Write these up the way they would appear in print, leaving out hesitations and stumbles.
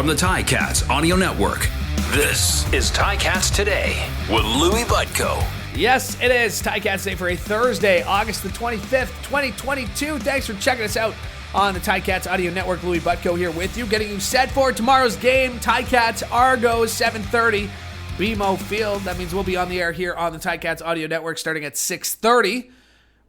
from the Ticats Audio Network. This is Ticats Today with Louie Butko. Yes, it is Ticats Day for a Thursday, August the 25th, 2022. Thanks for checking us out on the Ticats Audio Network. Louie Butko here with you, getting you set for tomorrow's game. Ticats Argos, 7:30, BMO Field. That means we'll be on the air here on the Ticats Audio Network starting at 6:30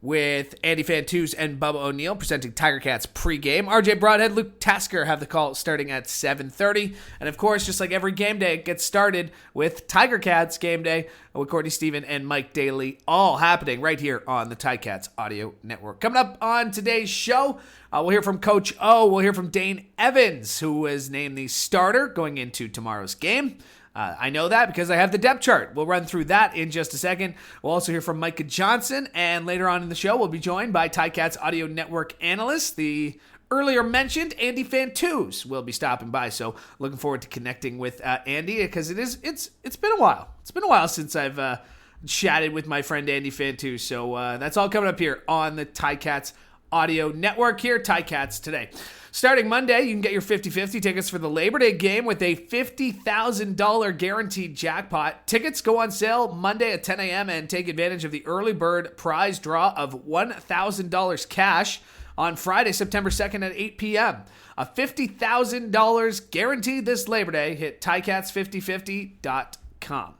with Andy Fantuz and Bubba O'Neill presenting Tiger Cats pregame. RJ Broadhead, Luke Tasker have the call starting at 7:30. And of course, just like every game day, it gets started with Tiger Cats game day with Courtney Stephen and Mike Daly, all happening right here on the Ticats Audio Network. Coming up on today's show, we'll hear from Coach O. We'll hear from Dane Evans, who was named the starter going into tomorrow's game. I know that because I have the depth chart. We'll run through that in just a second. We'll also hear from Micah Johnson, and later on in the show, we'll be joined by Ticats Audio Network analyst, the earlier mentioned Andy Fantuz will be stopping by. So looking forward to connecting with Andy because it's been a while. It's been a while since I've chatted with my friend Andy Fantuz. So that's all coming up here on the Ticats Audio Network here, Ticats Today. Starting Monday, you can get your 50-50 tickets for the Labor Day game with a $50,000 guaranteed jackpot. Tickets go on sale Monday at 10 a.m. and take advantage of the early bird prize draw of $1,000 cash on Friday, September 2nd at 8 p.m. A $50,000 guaranteed this Labor Day. Hit ticats5050.com.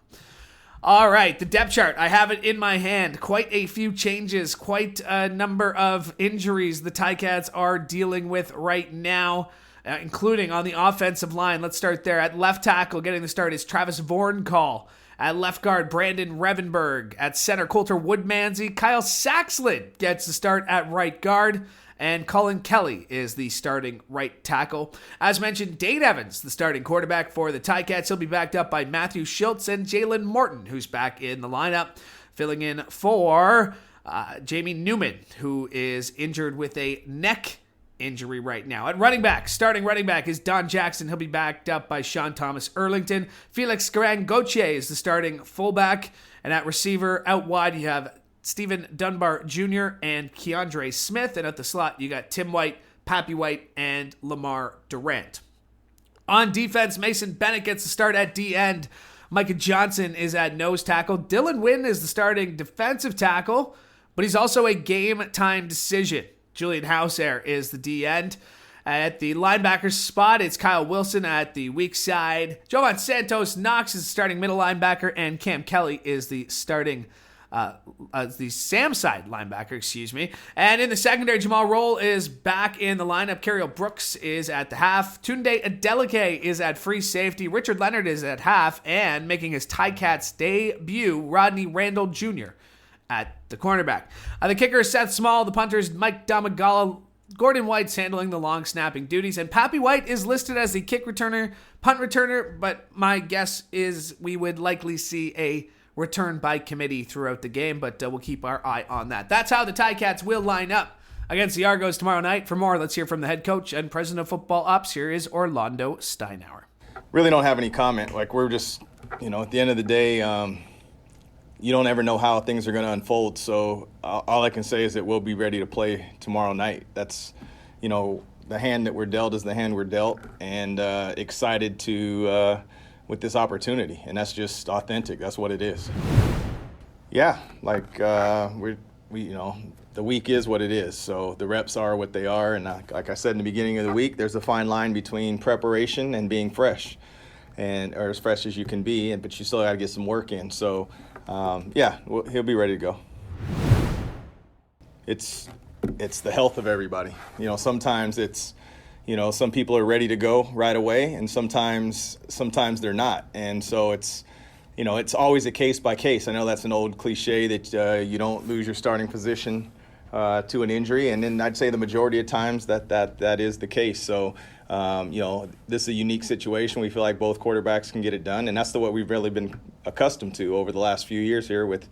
All right, the depth chart. I have it in my hand. Quite a few changes, quite a number of injuries the Ticats are dealing with right now, including on the offensive line. Let's start there. At left tackle, getting the start is Travis Vorncall. At left guard, Brandon Revenberg. At center, Coulter Woodmansey. Kyle Saxlin gets the start at right guard. And Colin Kelly is the starting right tackle. As mentioned, Dane Evans, the starting quarterback for the Ticats. He'll be backed up by Matthew Schultz and Jalen Morton, who's back in the lineup, filling in for Jamie Newman, who is injured with a neck injury right now. At running back, starting running back is Don Jackson. He'll be backed up by Sean Thomas Erlington. Felix Gauthier is the starting fullback. And at receiver, out wide, you have Stephen Dunbar Jr. and Keandre Smith. And at the slot, you got Tim White, Pappy White, and Lamar Durant. On defense, Mason Bennett gets the start at D-end. Micah Johnson is at nose tackle. Dylan Wynn is the starting defensive tackle, but he's also a game-time decision. Julian Hauser is the D-end. At the linebacker spot, it's Kyle Wilson at the weak side. Jovan Santos Knox is the starting middle linebacker, and Cam Kelly is the starting the Sam side linebacker, And in the secondary, Jamal Roll is back in the lineup. Carriel Brooks is at the half. Tunde Adeleke is at free safety. Richard Leonard is at half. And making his Ticats debut, Rodney Randall Jr. at the cornerback. The kicker is Seth Small. The punter is Mike Damagala. Gordon White's handling the long snapping duties. And Pappy White is listed as the kick returner, punt returner. But my guess is we would likely see a return by committee throughout the game, but we'll keep our eye on that. That's how the Ticats will line up against the Argos tomorrow night. For more, let's hear from the head coach and president of football ops. Here is Orlondo Steinauer. Really don't have any comment. We're just, at the end of the day, you don't ever know how things are going to unfold. So all I can say is that we'll be ready to play tomorrow night. That's, the hand that we're dealt is the hand we're dealt, and excited to with this opportunity, and that's just authentic. That's what it is. Yeah, the week is what it is. So the reps are what they are, and like I said in the beginning of the week, there's a fine line between preparation and being fresh, or as fresh as you can be, but you still got to get some work in. So he'll be ready to go. It's the health of everybody. Sometimes it's. Some people are ready to go right away, and sometimes they're not. And so it's always a case by case. I know that's an old cliche that you don't lose your starting position to an injury, and then I'd say the majority of times that is the case. So this is a unique situation. We feel like both quarterbacks can get it done, and that's what we've really been accustomed to over the last few years here with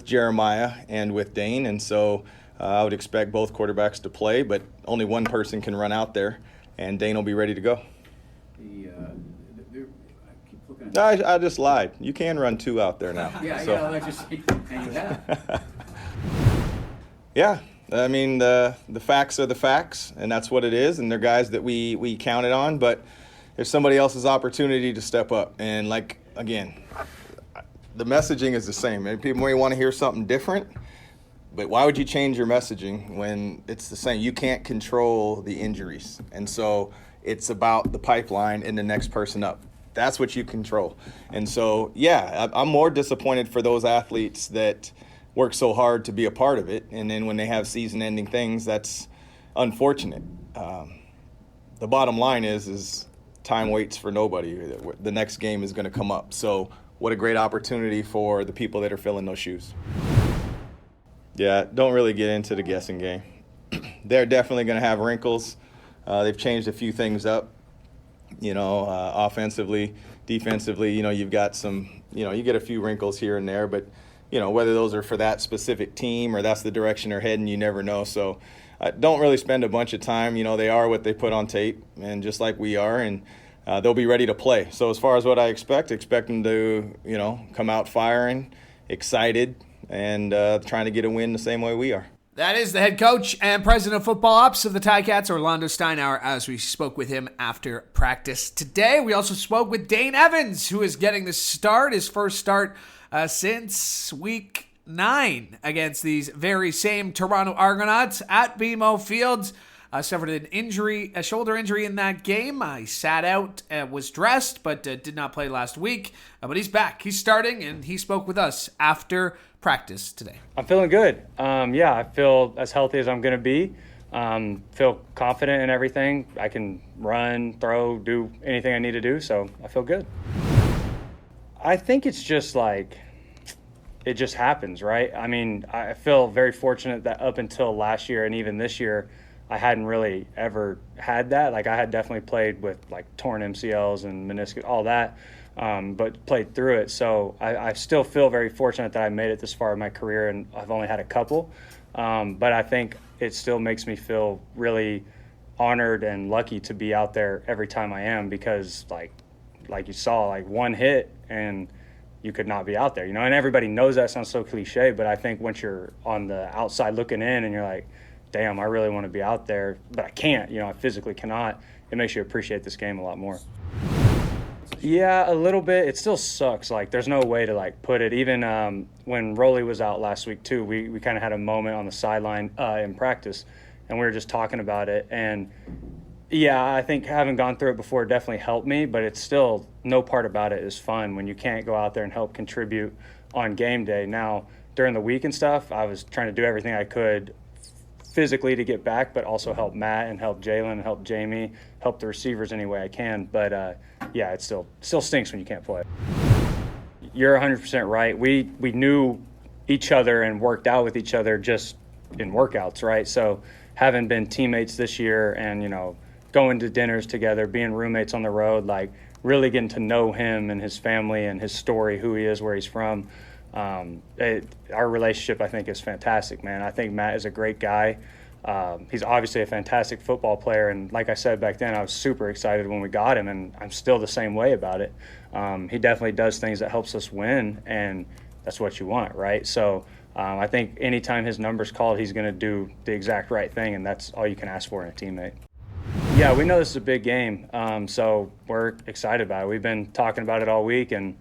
Jeremiah and with Dane. And so I would expect both quarterbacks to play, but only one person can run out there, and Dane will be ready to go. I just lied. You can run two out there now. Yeah, I mean, the facts are the facts, and that's what it is, and they're guys that we counted on. But, there's somebody else's opportunity to step up. And like, again, the messaging is the same. And people may want to hear something different, but why would you change your messaging when it's the same? You can't control the injuries. And so it's about the pipeline and the next person up. That's what you control. And so, yeah, I'm more disappointed for those athletes that work so hard to be a part of it. And then when they have season-ending things, that's unfortunate. The bottom line is time waits for nobody. The next game is going to come up. So what a great opportunity for the people that are filling those shoes. Yeah, don't really get into the guessing game. They're definitely going to have wrinkles. They've changed a few things up, offensively, defensively. You've got some, you get a few wrinkles here and there, but, whether those are for that specific team or that's the direction they're heading, you never know. So don't really spend a bunch of time. They are what they put on tape, and just like we are, and they'll be ready to play. So as far as what I expect them to, come out firing, excited, and trying to get a win the same way we are. That is the head coach and president of football ops of the Ticats, Orlondo Steinauer, as we spoke with him after practice today. We also spoke with Dane Evans, who is getting the start, his first start since week 9 against these very same Toronto Argonauts at BMO Field. Suffered a shoulder injury in that game. He sat out, was dressed, but did not play last week. But he's back. He's starting, and he spoke with us after practice today. I'm feeling good. I feel as healthy as I'm going to be. Feel confident in everything. I can run, throw, do anything I need to do, so I feel good. I think it's just like it just happens, right? I mean, I feel very fortunate that up until last year and even this year, I hadn't really ever had that. Like, I had definitely played with like torn MCLs and meniscus, all that, but played through it. So I still feel very fortunate that I made it this far in my career, and I've only had a couple. But I think it still makes me feel really honored and lucky to be out there every time I am, because like you saw, like one hit and you could not be out there, and everybody knows that sounds so cliche, but I think once you're on the outside looking in and you're like, damn, I really want to be out there, but I can't, I physically cannot, it makes you appreciate this game a lot more. Yeah, a little bit. It still sucks. Like, there's no way to put it. Even when Rolly was out last week too, we kind of had a moment on the sideline in practice, and we were just talking about it. And yeah, I think having gone through it before definitely helped me, but it's still, no part about it is fun when you can't go out there and help contribute on game day. Now, during the week and stuff, I was trying to do everything I could physically to get back, but also help Matt and help Jalen and help Jamie, help the receivers any way I can. But yeah, it still stinks when you can't play. You're 100% right. We knew each other and worked out with each other just in workouts, right? So having been teammates this year and, going to dinners together, being roommates on the road, really getting to know him and his family and his story, who he is, where he's from. Our relationship, I think, is fantastic, man. I think Matt is a great guy. He's obviously a fantastic football player, and like I said back then, I was super excited when we got him, and I'm still the same way about it. He definitely does things that helps us win, and that's what you want, right? So I think anytime his number's called, he's going to do the exact right thing, and that's all you can ask for in a teammate. Yeah, we know this is a big game, so we're excited about it. We've been talking about it all week, and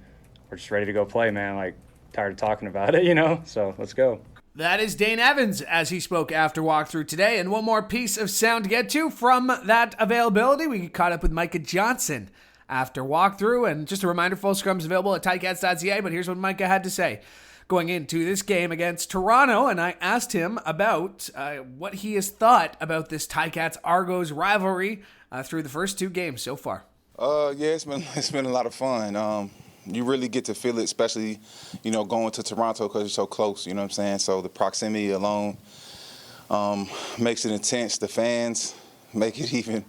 we're just ready to go play, man. Tired of talking about it, so let's go. That is Dane Evans as he spoke after walkthrough today. And one more piece of sound to get to from that availability. We caught up with Micah Johnson after walkthrough. And just a reminder, full scrum's available at ticats.ca. But here's what Micah had to say going into this game against Toronto. And I asked him about what he has thought about this Ticats Argos rivalry through the first 2 games so far. Yeah, it's been a lot of fun. You really get to feel it, especially, going to Toronto because you're so close, you know what I'm saying? So the proximity alone makes it intense. The fans make it even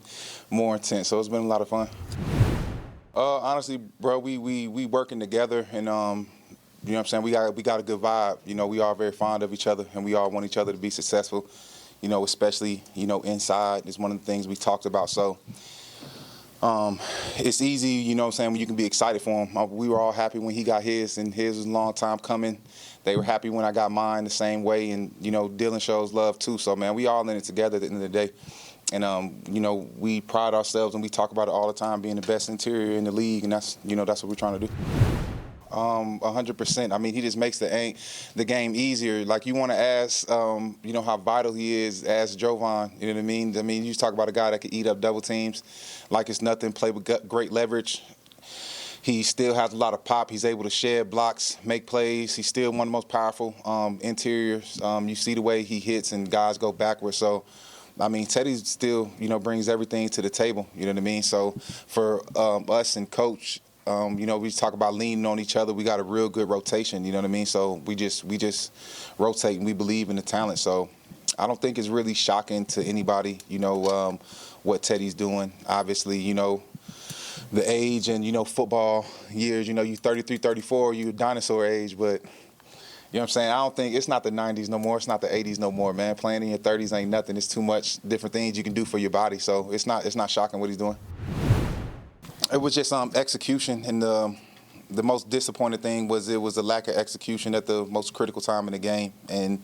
more intense. So it's been a lot of fun. Honestly, bro, we working together, and, you know what I'm saying? We got a good vibe. We are very fond of each other, and we all want each other to be successful, especially, inside is one of the things we talked about. So it's easy, when you can be excited for him. We were all happy when he got his, and his was a long time coming. They were happy when I got mine the same way, and, Dylan shows love too. So, man, we all in it together at the end of the day. We pride ourselves and we talk about it all the time, being the best interior in the league, and that's what we're trying to do. 100%. I mean, he just makes the game easier. Like, you want to ask, how vital he is as Jovan. You know what I mean? I mean, you talk about a guy that can eat up double teams like it's nothing, play with great leverage. He still has a lot of pop. He's able to shed blocks, make plays. He's still one of the most powerful interiors. You see the way he hits and guys go backwards. So, I mean, Teddy still, brings everything to the table. You know what I mean? So for us and Coach, we talk about leaning on each other. We got a real good rotation. You know what I mean? So we just rotate, and we believe in the talent. So I don't think it's really shocking to anybody, what Teddy's doing. Obviously, the age and, football years, you 33, 34, you dinosaur age, but, you know what I'm saying? I don't think it's not the 90s no more. It's not the 80s no more, man. Playing in your 30s ain't nothing. It's too much different things you can do for your body. So it's not shocking what he's doing. It was just execution, and the most disappointing thing was it was a lack of execution at the most critical time in the game, and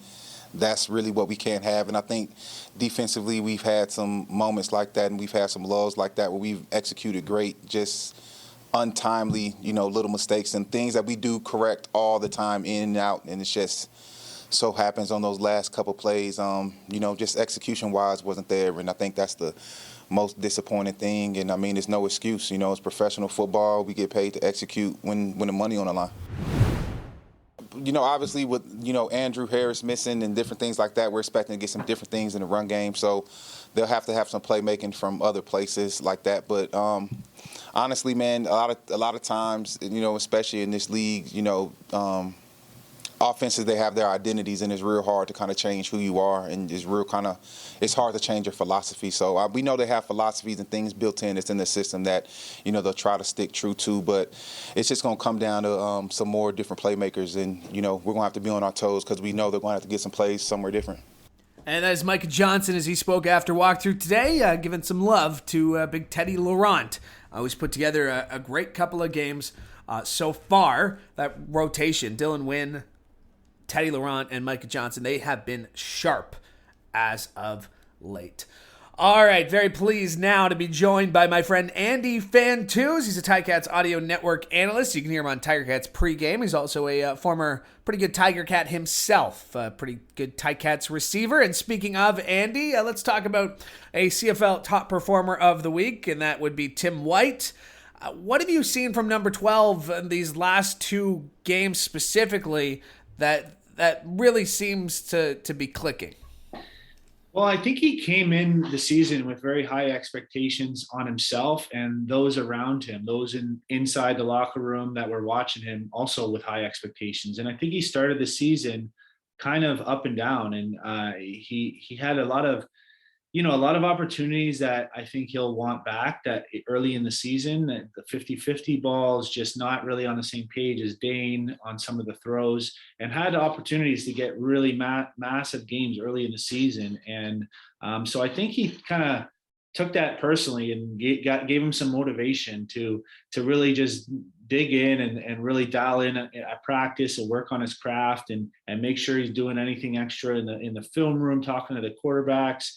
that's really what we can't have. And I think defensively we've had some moments like that, and we've had some lulls like that where we've executed great, just untimely, little mistakes and things that we do correct all the time in and out, and it's just so happens on those last couple plays, just execution-wise wasn't there, and I think that's the most disappointing thing. And I mean, it's no excuse. It's professional football. We get paid to execute when the money on the line. Obviously with, Andrew Harris missing and different things like that, we're expecting to get some different things in the run game. So they'll have to have some playmaking from other places like that. But honestly, man, a lot of times, especially in this league, offenses, they have their identities, and it's real hard to kind of change who you are, and it's hard to change your philosophy. So we know they have philosophies and things built in that's in the system that, they'll try to stick true to, but it's just going to come down to some more different playmakers, and, we're going to have to be on our toes because we know they're going to have to get some plays somewhere different. And that is Micah Johnson as he spoke after walkthrough today, giving some love to Big Teddy Laurent, who's put together a great couple of games so far. That rotation, Dylan Wynn, Teddy Laurent, and Micah Johnson, they have been sharp as of late. All right, very pleased now to be joined by my friend Andy Fantuz. He's a Ticats Audio Network analyst. You can hear him on Tiger Cats pregame. He's also a former pretty good Tiger Cat himself, a pretty good Ticats receiver. And speaking of Andy, let's talk about a CFL top performer of the week, and that would be Tim White. What have you seen from number 12 in these last two games specifically that really seems to be clicking? Well, I think he came in the season with very high expectations on himself and those around him, those inside the locker room that were watching him also with high expectations. And I think he started the season kind of up and down, and he had a lot of opportunities that I think he'll want back that early in the season. That the 50-50 ball is just not really on the same page as Dane on some of the throws, and had opportunities to get really massive games early in the season. And so I think he kind of took that personally and gave him some motivation to really just dig in and really dial in at practice and work on his craft and make sure he's doing anything extra in the film room, talking to the quarterbacks,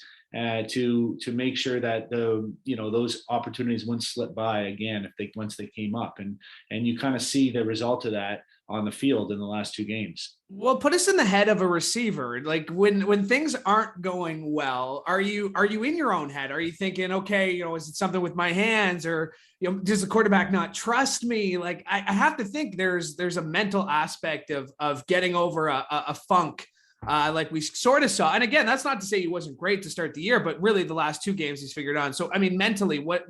to make sure that those opportunities wouldn't slip by again once they came up, and you kind of see the result of that on the field in the last two games. Well, put us in the head of a receiver. Like when things aren't going well, are you in your own head? Are you thinking, okay, is it something with my hands, or does the quarterback not trust me? Like I have to think there's a mental aspect of getting over a funk. Like we sort of saw. And again, that's not to say he wasn't great to start the year, but really the last two games he's figured on. So, I mean, mentally, what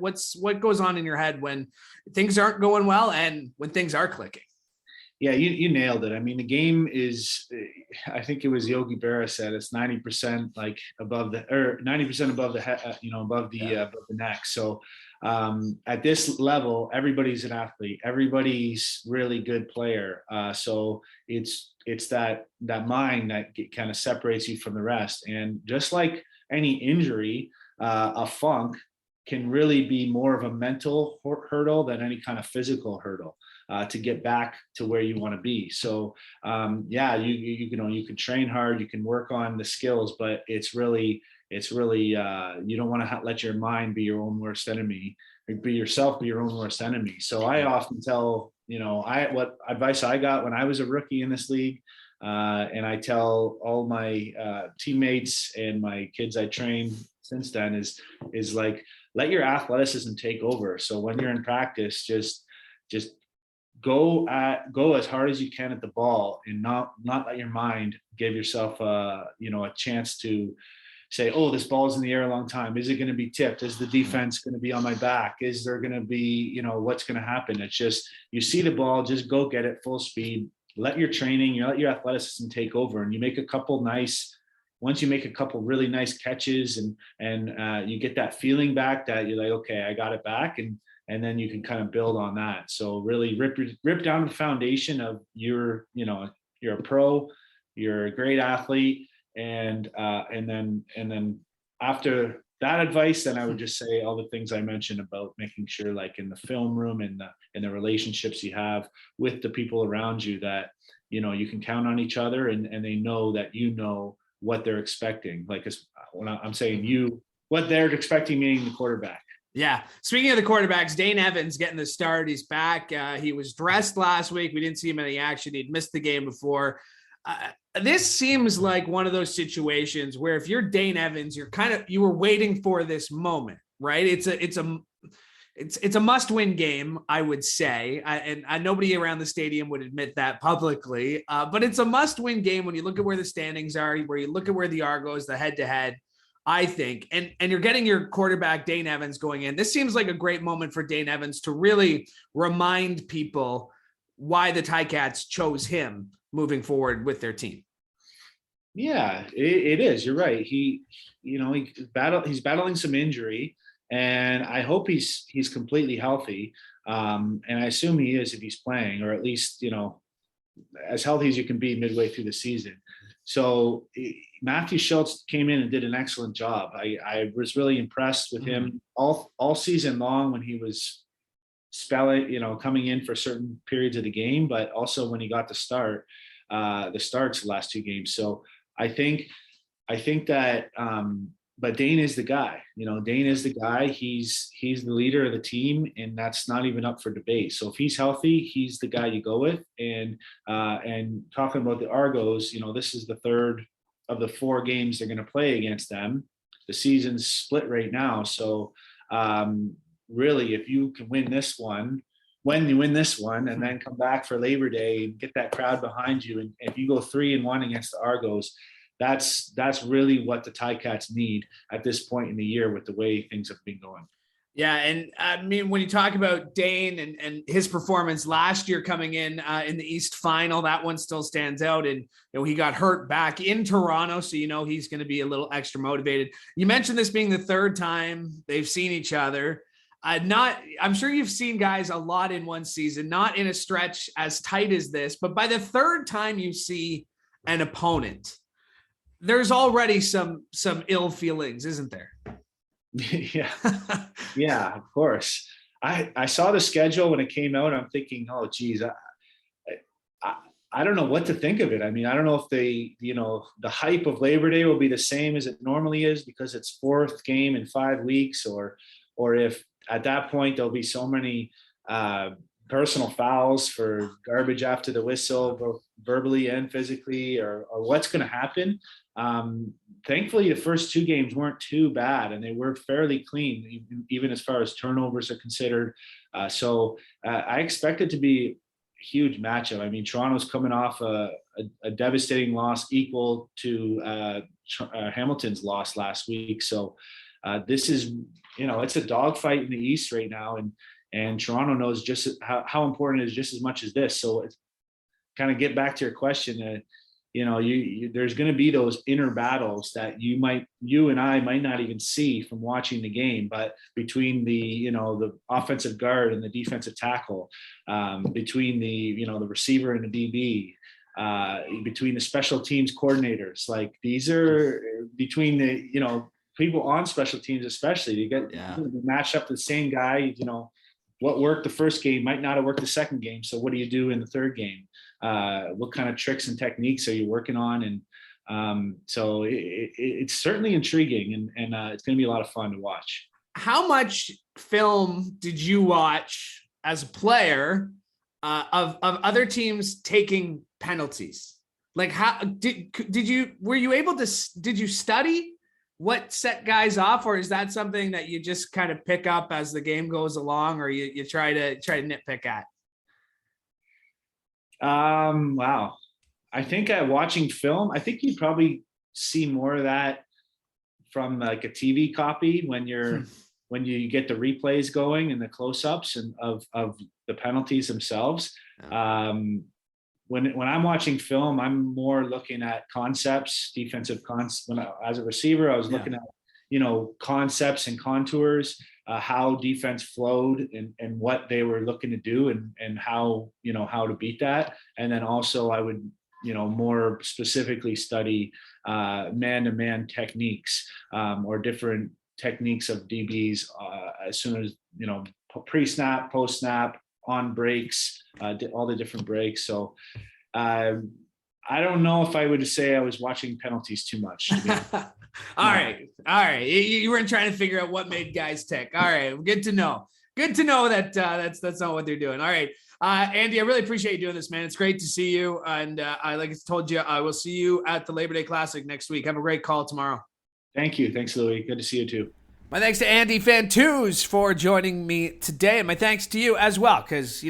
goes on in your head when things aren't going well and when things are clicking? Yeah, you nailed it. I mean, the game is, I think it was Yogi Berra said it's 90% like above the, or 90% above the head, above the neck. So at this level, everybody's an athlete. Everybody's really good player. So it's that mind that kind of separates you from the rest. And just like any injury, a funk can really be more of a mental hurdle than any kind of physical hurdle to get back to where you want to be. So you can train hard, you can work on the skills, but it's really it's really, you don't want to let your mind be your own worst enemy, be yourself, be your own worst enemy. So I often tell, what advice I got when I was a rookie in this league. And I tell all my teammates and my kids I train since then is like, let your athleticism take over. So when you're in practice, just go as hard as you can at the ball, and not let your mind give yourself a chance to say, oh, this ball's in the air a long time. Is it going to be tipped? Is the defense going to be on my back? Is there going to be, what's going to happen? It's just, you see the ball, just go get it full speed. Let your training, let your athleticism take over, and you make a couple really nice catches and you get that feeling back that you're like, okay, I got it back. And then you can kind of build on that. So really rip down the foundation of you're a pro, you're a great athlete. And then after that advice, then I would just say all the things I mentioned about making sure, like in the film room and the relationships you have with the people around you, that, you can count on each other and they know that, what they're expecting. Like when I'm saying what they're expecting, meaning the quarterback. Yeah. Speaking of the quarterbacks, Dane Evans getting the start. He's back. He was dressed last week. We didn't see him in the action. He'd missed the game before. This seems like one of those situations where if you're Dane Evans, you were waiting for this moment, right? It's a must-win game, I would say. And nobody around the stadium would admit that publicly. But it's a must-win game when you look at where the standings are, where you look at where the Argos, the head-to-head, I think. And you're getting your quarterback, Dane Evans, going in. This seems like a great moment for Dane Evans to really remind people why the Ticats chose him moving forward with their team. Yeah, it is. You're right. He's battling some injury, and I hope he's completely healthy. And I assume he is if he's playing, or at least, as healthy as you can be midway through the season. So Matthew Schultz came in and did an excellent job. I was really impressed with him all season long when he was coming in for certain periods of the game, but also when he got the starts the last two games. So I think that, but Dane is the guy. Dane is the guy. He's the leader of the team, and that's not even up for debate. So if he's healthy, he's the guy you go with. And talking about the Argos, this is the third of the 4 games they're going to play against them. The season's split right now, so really, if you can win this one, and then come back for Labor Day and get that crowd behind you, and if you go 3-1 against the Argos, that's really what the Ticats need at this point in the year with the way things have been going. Yeah, and I mean, when you talk about Dane and his performance last year coming in the East Final, that one still stands out. And he got hurt back in Toronto, so he's going to be a little extra motivated. You mentioned this being the third time they've seen each other. I'm sure you've seen guys a lot in one season, not in a stretch as tight as this, but by the third time you see an opponent, there's already some ill feelings, isn't there? Yeah. Yeah, of course. I saw the schedule when it came out. I'm thinking, oh geez, I don't know what to think of it. I mean, I don't know if the hype of Labor Day will be the same as it normally is because it's 4th game in 5 weeks, or if at that point there'll be so many personal fouls for garbage after the whistle, both verbally and physically, or what's going to happen. Thankfully, the first 2 games weren't too bad, and they were fairly clean, even as far as turnovers are considered. So I expect it to be a huge matchup. I mean, Toronto's coming off a devastating loss equal to Hamilton's loss last week. So this is, it's a dogfight in the East right now, and Toronto knows just how important it is just as much as this. So it's kind of get back to your question. There's going to be those inner battles that you and I might not even see from watching the game, but between the offensive guard and the defensive tackle, between the receiver and the DB, between the special teams coordinators, like these are between the, people on special teams, especially you match up the same guy, what worked the first game might not have worked the second game. So what do you do in the third game? What kind of tricks and techniques are you working on? So it's certainly intriguing, and it's going to be a lot of fun to watch. How much film did you watch as a player of other teams taking penalties? Like, how did you study what set guys off, or is that something that you just kind of pick up as the game goes along, or you try to nitpick at? Wow. I think watching film, I think you probably see more of that from like a TV copy when you get the replays going and the close-ups and of the penalties themselves. When I'm watching film, I'm more looking at concepts, defensive as a receiver, I was looking at, concepts and contours, how defense flowed and what they were looking to do and how to beat that. And then also I would, more specifically study man-to-man techniques or different techniques of DBs as soon as, pre-snap, post-snap, on breaks, all the different breaks. So I don't know if I would say I was watching penalties too much. All right. You weren't trying to figure out what made guys tick. All right. Good to know that that's not what they're doing. All right. Andy, I really appreciate you doing this, man. It's great to see you. And like I told you, I will see you at the Labor Day Classic next week. Have a great call tomorrow. Thank you. Thanks, Louie. Good to see you too. My thanks to Andy Fantuz for joining me today. And my thanks to you as well, because,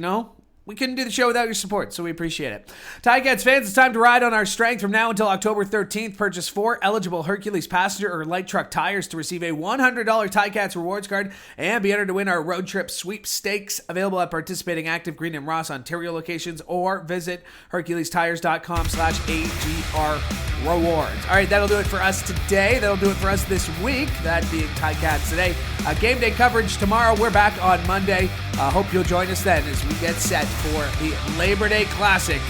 we couldn't do the show without your support, so we appreciate it. Ticats fans, it's time to ride on our strength. From now until October 13th, purchase 4 eligible Hercules passenger or light truck tires to receive a $100 Ticats rewards card and be entered to win our road trip sweepstakes, available at participating Active Green and Ross Ontario locations, or visit HerculesTires.com/AGR rewards. All right, that'll do it for us today. That'll do it for us this week, that being Ticats Today. Game day coverage tomorrow. We're back on Monday. Hope you'll join us then as we get set for the Labor Day Classic,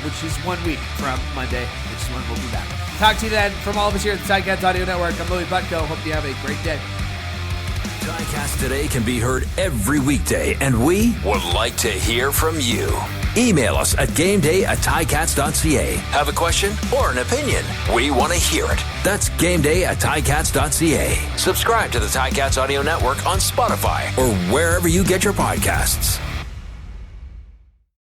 which is 1 week from Monday, which is when we'll be back. Talk to you then. From all of us here at the Ticats Audio Network, I'm Louie Butko. Hope you have a great day. Ticats Today can be heard every weekday, and we would like to hear from you. Email us at gameday@ticats.ca. Have a question or an opinion? We want to hear it. That's gameday@ticats.ca. Subscribe to the Ticats Audio Network on Spotify or wherever you get your podcasts.